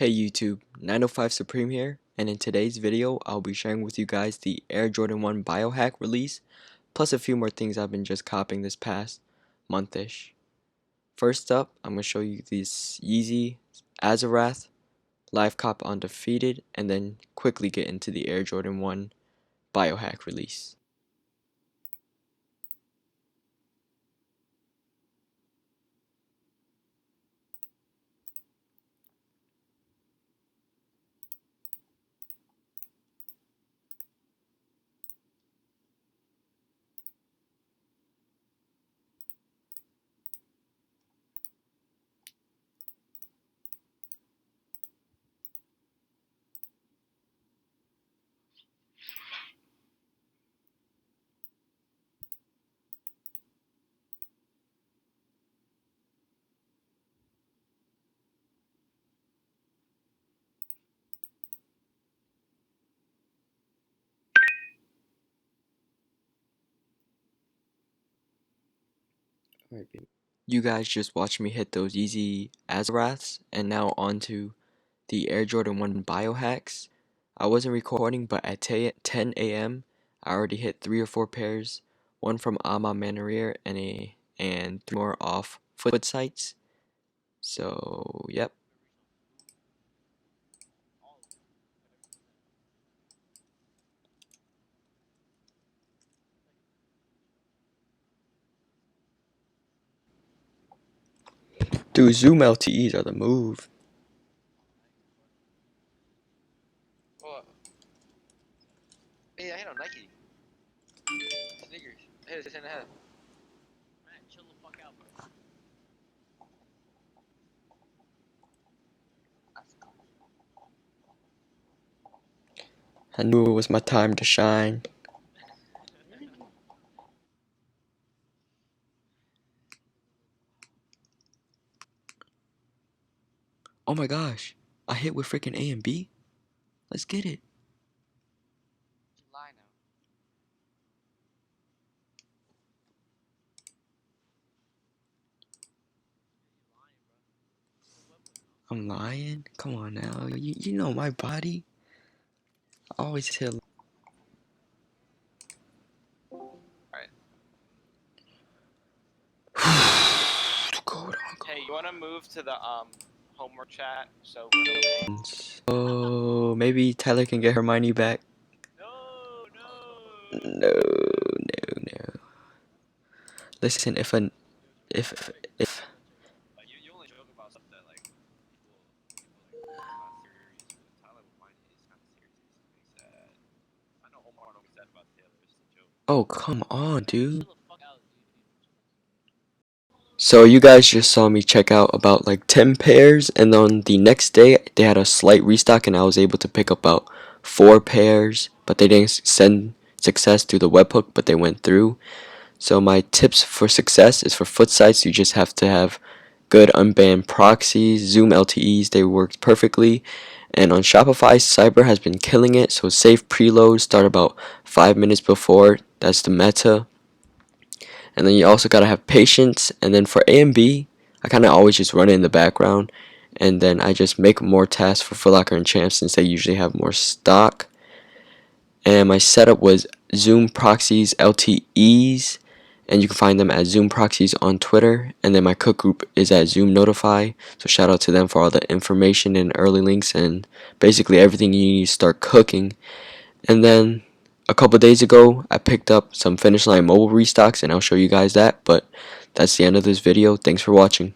Hey YouTube, 905 Supreme here, and in today's video I'll be sharing with you guys the Air Jordan 1 Biohack release, plus a few more things I've been just copying this past month-ish. First up, I'm going to show you this Yeezy Azarath Livecop Undefeated, and then quickly get into the Air Jordan 1 Biohack release. You guys just watched me hit those Yeezy Azaraths, and now on to the Air Jordan 1 Biohacks. I wasn't recording, but at 10 a.m. I already hit 3 or 4 pairs, one from Ama Manarier and 3 more off foot sites. So, yep. Dude, Zoom LTEs are the move. Oh, hey, I hit on Nike. Sneakers. Hey, it's in the head. Man, chill the fuck out, bro. I knew it was my time to shine. Oh my gosh, I hit with freaking A and B? Let's get it. Lie now. I'm lying? Come on now, you know my body. I always hit. Alright. Hey, you wanna move to the homework chat so Oh, maybe Tyler can get Hermione back. No. No. Listen, if Like, you only joke about stuff that like people like not serious, but Tyler will find it. It's kind of serious. It's sad. I know Omar don't be sad about Taylor. It's a joke. oh come on, dude. So you guys just saw me check out about like 10 pairs, and on the next day they had a slight restock and I was able to pick up about 4 pairs, but they didn't send success through the webhook, but they went through. So my tips for success is for foot sites, you just have to have good unbanned proxies, Zoom LTEs, they worked perfectly. And on Shopify, Cyber has been killing it, so save preload, start about 5 minutes before, that's the meta. And then you also gotta have patience. And then for A and B, I kind of always just run it in the background, and then I just make more tasks for Foot Locker and Champs since they usually have more stock. And my setup was Zoom Proxies LTEs, and you can find them at Zoom Proxies on Twitter. And then my cook group is at Zoom Notify, so shout out to them for all the information and early links and basically everything you need to start cooking. And then a couple days ago I picked up some Finish Line mobile restocks, and I'll show you guys that. But that's the end of this video. Thanks for watching.